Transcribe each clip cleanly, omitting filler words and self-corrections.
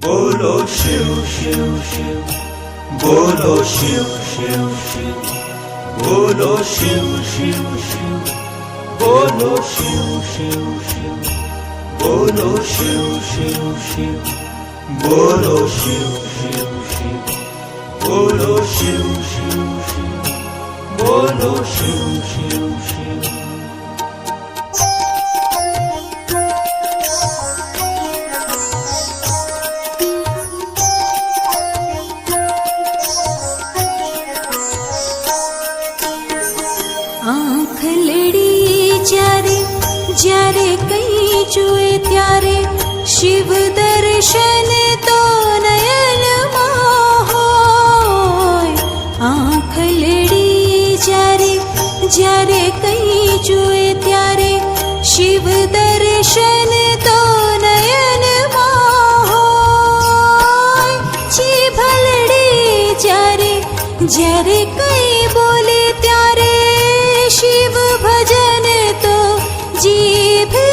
बोलो शिव शिव शिव, बोलो शिव शिव शिव, बोलो शिव शिव शिव, बोलो शिव शिव शिव, बोलो शिव शिव शिव, बोलो शिव शिव शिव, बोलो शिव शिव शिव, बोलो शिव शिव शिव। આંખ લડી જ્યારે કઈ જુએ ત્યારે શિવ દર્શન તો નયનમાં હોય. આંખ લડી જ્યારે કઈ જુએ ત્યારે શિવ દર્શન તો નયનમાં હોય. જીભ લડી જ્યારે કઈ બોલે ત્યારે શિવ ભજન તો જીભે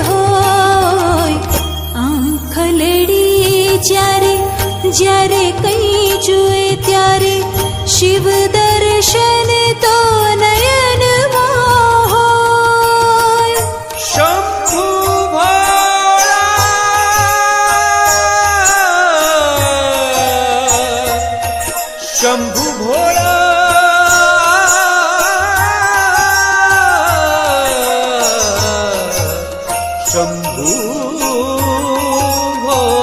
હોય. આંખ લડી જ્યારે કઈ જુએ ત્યારે શિવ દર્શન તો નયનમાં હોય. શંભુ ભોળા, શંભુ ભોળા, શંભુ ભોળા.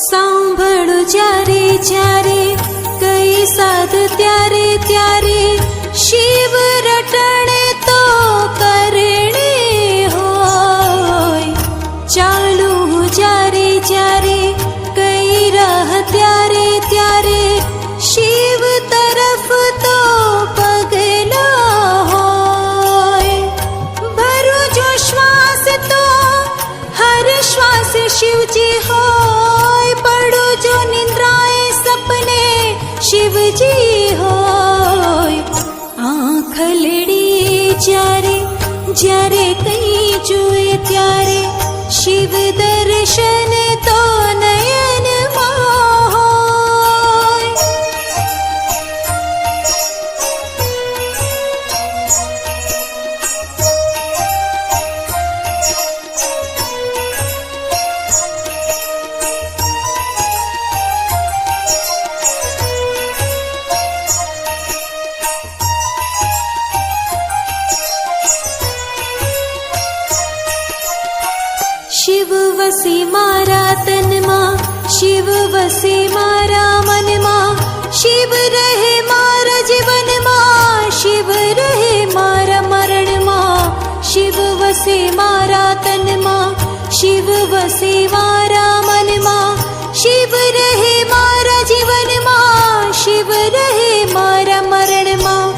સાંભળો જ્યારે કઈ સાધ ત્યારે શિવ રટણ તો કરણે હોય. ચાલુ જ્યારે કઈ રાહ ત્યારે શિવ તરફ તો પગલા હોય. ભરું જો શ્વાસ તો હર શ્વાસ શિવજી હોય. પડું જો નિંદ્રાએ સપને શિવજી હોય. આંખ લડી જ્યારે કઈ જુએ ત્યારે શિવ દર્શન તો નયનમાં હોય. શિવ વસે મારા તનમાં, શિવ વસે મારા મનમાં, શિવ રહે મારા જીવનમાં, શિવ રહે મારા મરણમાં. શિવ વસે મારા તનમાં, શિવ વસે મારા મનમાં, શિવ રહે મારા જીવનમાં, શિવ રહે મારા મરણમાં.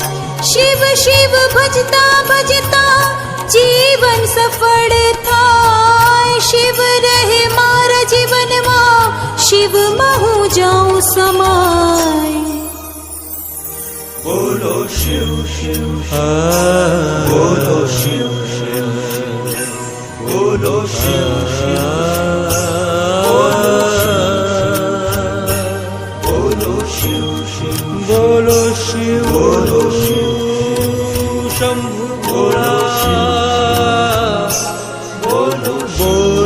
શિવ શિવ ભજતા જીવન સફળ થાય. શિવ રહે મારા જીવનમાં, શિવમાં હું જાઉં સમાય. बोलो शिव शिव शिव, बोलो शिव शिव शिव, बोलो शिव शिव शिव, बोलो शिव शिव, बोलो शिव, बोलो शिव, शंभु भोला, बोलो शिव.